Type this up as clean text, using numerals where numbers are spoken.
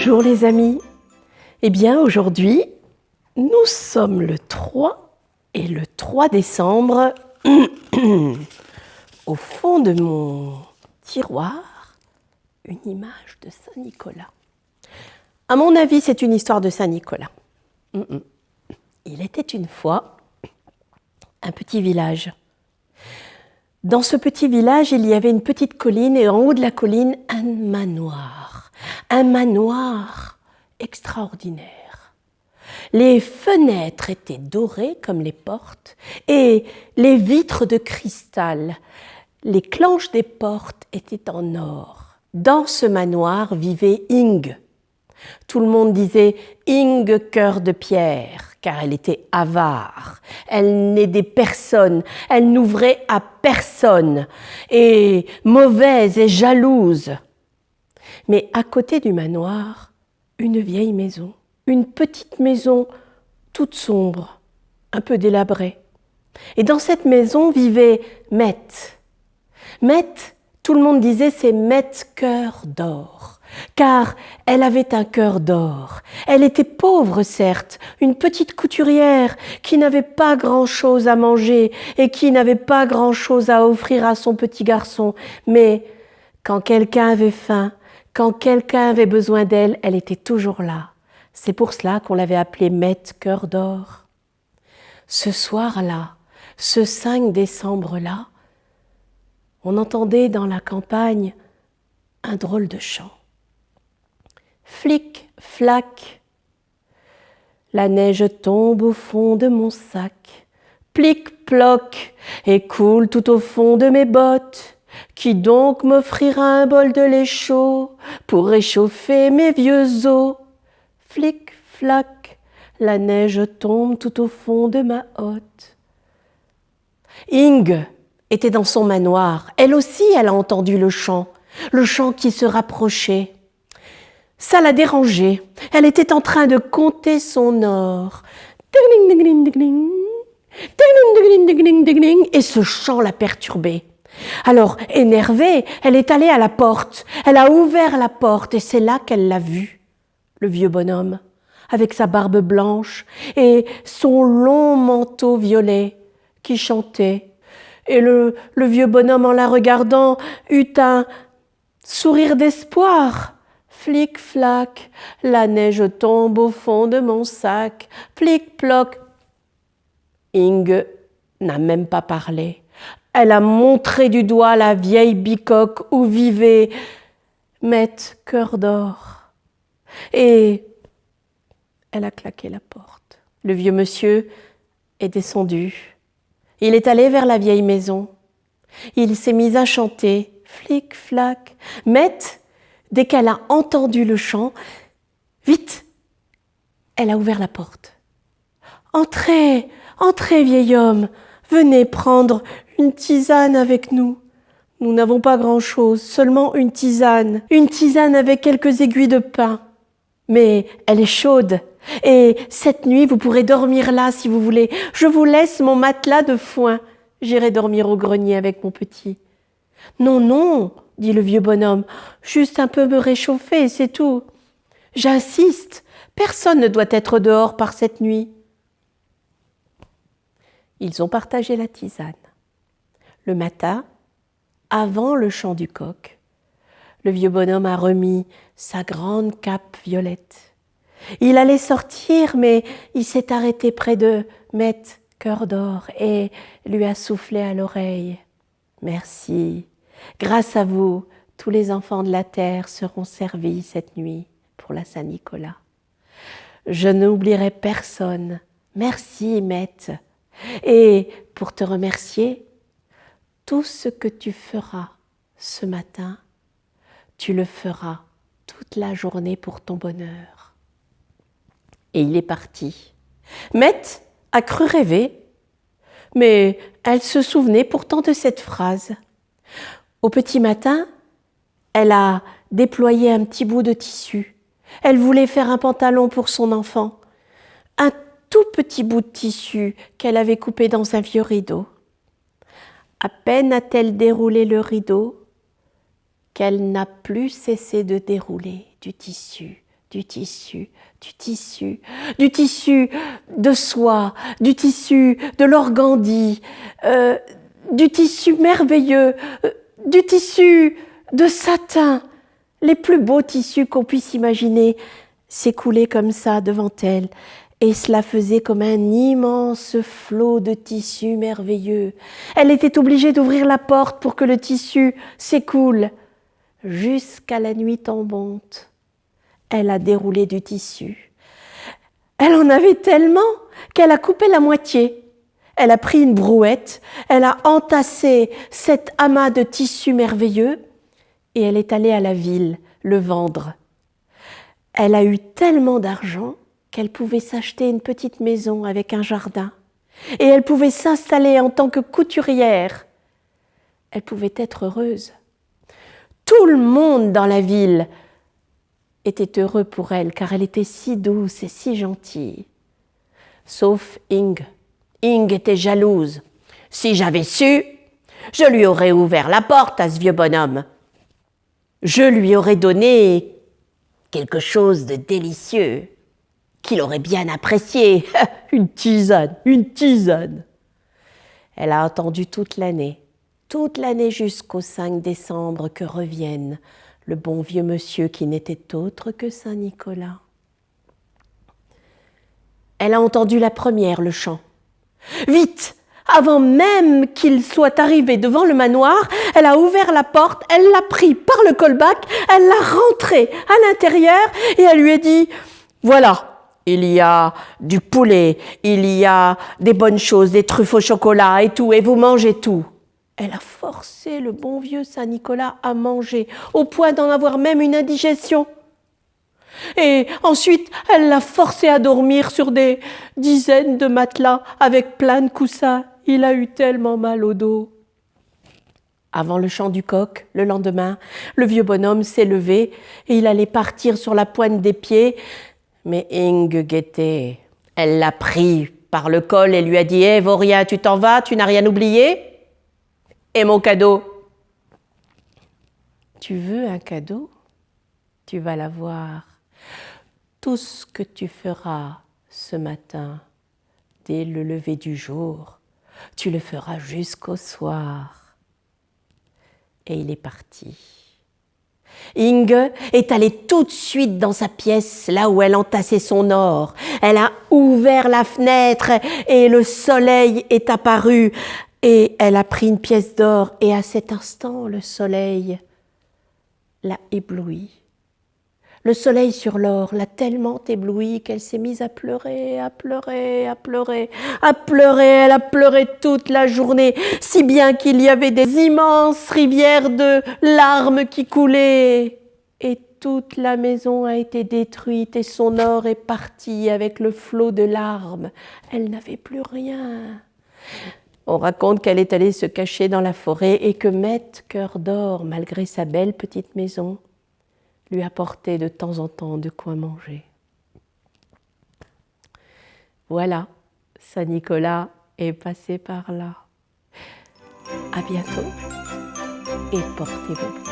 Bonjour les amis. Eh bien aujourd'hui, nous sommes le 3 et le 3 décembre. Au fond de mon tiroir, une image de Saint-Nicolas. À mon avis, c'est une histoire de Saint-Nicolas. Il était une fois un petit village. Dans ce petit village, il y avait une petite colline et en haut de la colline, un manoir. Un manoir extraordinaire. Les fenêtres étaient dorées comme les portes et les vitres de cristal. Les clenches des portes étaient en or. Dans ce manoir vivait Inge. Tout le monde disait « Inge, cœur de pierre », car elle était avare. Elle n'aidait personne, elle n'ouvrait à personne, et mauvaise et jalouse. Mais à côté du manoir, une vieille maison, une petite maison toute sombre, un peu délabrée. Et dans cette maison vivait Mette. Mette, tout le monde disait c'est Mette cœur d'or, car elle avait un cœur d'or. Elle était pauvre certes, une petite couturière qui n'avait pas grand-chose à manger et qui n'avait pas grand-chose à offrir à son petit garçon. Mais quand quelqu'un avait faim, quand quelqu'un avait besoin d'elle, elle était toujours là. C'est pour cela qu'on l'avait appelée Mette cœur d'or. Ce soir-là, ce 5 décembre-là, on entendait dans la campagne un drôle de chant. Flic, flac, la neige tombe au fond de mon sac. Plic, ploc, et coule tout au fond de mes bottes. Qui donc m'offrira un bol de lait chaud pour réchauffer mes vieux os? Flic, flac, la neige tombe tout au fond de ma hotte. Inge était dans son manoir. Elle aussi, elle a entendu le chant qui se rapprochait. Ça l'a dérangée. Elle était en train de compter son or. Et ce chant l'a perturbée. Alors, énervée, elle est allée à la porte. Elle a ouvert la porte et c'est là qu'elle l'a vu, le vieux bonhomme, avec sa barbe blanche et son long manteau violet qui chantait. Et le vieux bonhomme, en la regardant, eut un sourire d'espoir. Flic, flac, la neige tombe au fond de mon sac. Plic, ploc. Inge n'a même pas parlé. Elle a montré du doigt la vieille bicoque où vivait Mette cœur d'or. Et elle a claqué la porte. Le vieux monsieur est descendu. Il est allé vers la vieille maison. Il s'est mis à chanter. Flic, flac. Mette, dès qu'elle a entendu le chant, vite, elle a ouvert la porte. Entrez, entrez, vieil homme, venez prendre une tisane avec nous. Nous n'avons pas grand-chose, seulement une tisane avec quelques aiguilles de pain. Mais elle est chaude. Et cette nuit, vous pourrez dormir là si vous voulez. Je vous laisse mon matelas de foin. J'irai dormir au grenier avec mon petit. Non, non, dit le vieux bonhomme, juste un peu me réchauffer, c'est tout. J'insiste, personne ne doit être dehors par cette nuit. Ils ont partagé la tisane. Le matin, avant le chant du coq, le vieux bonhomme a remis sa grande cape violette. Il allait sortir, mais il s'est arrêté près de Mette cœur d'or et lui a soufflé à l'oreille. Merci, grâce à vous, tous les enfants de la terre seront servis cette nuit pour la Saint-Nicolas. Je n'oublierai personne. Merci, Mette. Et pour te remercier, tout ce que tu feras ce matin, tu le feras toute la journée pour ton bonheur. Et il est parti. Mette a cru rêver, mais elle se souvenait pourtant de cette phrase. Au petit matin, elle a déployé un petit bout de tissu. Elle voulait faire un pantalon pour son enfant. Un tout petit bout de tissu qu'elle avait coupé dans un vieux rideau. À peine a-t-elle déroulé le rideau qu'elle n'a plus cessé de dérouler du tissu, du tissu, du tissu, du tissu de soie, du tissu de l'organdi, du tissu merveilleux, du tissu de satin. Les plus beaux tissus qu'on puisse imaginer s'écoulaient comme ça devant elle. Et cela faisait comme un immense flot de tissu merveilleux. Elle était obligée d'ouvrir la porte pour que le tissu s'écoule. Jusqu'à la nuit tombante, elle a déroulé du tissu. Elle en avait tellement qu'elle a coupé la moitié. Elle a pris une brouette, elle a entassé cet amas de tissu merveilleux et elle est allée à la ville le vendre. Elle a eu tellement d'argent qu'elle pouvait s'acheter une petite maison avec un jardin. Et elle pouvait s'installer en tant que couturière. Elle pouvait être heureuse. Tout le monde dans la ville était heureux pour elle, car elle était si douce et si gentille. Sauf Ing. Ing était jalouse. Si j'avais su, je lui aurais ouvert la porte à ce vieux bonhomme. Je lui aurais donné quelque chose de délicieux qu'il aurait bien apprécié. Une tisane, une tisane. Elle a attendu toute l'année jusqu'au 5 décembre que revienne le bon vieux monsieur qui n'était autre que Saint Nicolas. Elle a entendu la première, le chant. Vite, avant même qu'il soit arrivé devant le manoir, elle a ouvert la porte, elle l'a pris par le colbac, elle l'a rentré à l'intérieur et elle lui a dit « Voilà, il y a du poulet, il y a des bonnes choses, des truffes au chocolat et tout, et vous mangez tout. » Elle a forcé le bon vieux Saint Nicolas à manger, au point d'en avoir même une indigestion. Et ensuite, elle l'a forcé à dormir sur des dizaines de matelas avec plein de coussins. Il a eu tellement mal au dos. Avant le chant du coq, le lendemain, le vieux bonhomme s'est levé et il allait partir sur la pointe des pieds. Mais Ing guettait. Elle l'a pris par le col et lui a dit « Hé, Vaurien, tu t'en vas, tu n'as rien oublié ? Et mon cadeau ?» « Tu veux un cadeau ? Tu vas l'avoir. Tout ce que tu feras ce matin, dès le lever du jour, tu le feras jusqu'au soir. » Et il est parti. Inge est allée tout de suite dans sa pièce, là où elle entassait son or. Elle a ouvert la fenêtre et le soleil est apparu. Et elle a pris une pièce d'or et à cet instant, le soleil l'a éblouie. Le soleil sur l'or l'a tellement éblouie qu'elle s'est mise à pleurer, à pleurer, à pleurer, à pleurer. Elle a pleuré toute la journée, si bien qu'il y avait des immenses rivières de larmes qui coulaient. Et toute la maison a été détruite et son or est parti avec le flot de larmes. Elle n'avait plus rien. On raconte qu'elle est allée se cacher dans la forêt et que Maître Cœur d'Or, malgré sa belle petite maison, lui apportait de temps en temps de quoi manger. Voilà, Saint Nicolas est passé par là. À bientôt et portez-vous bien.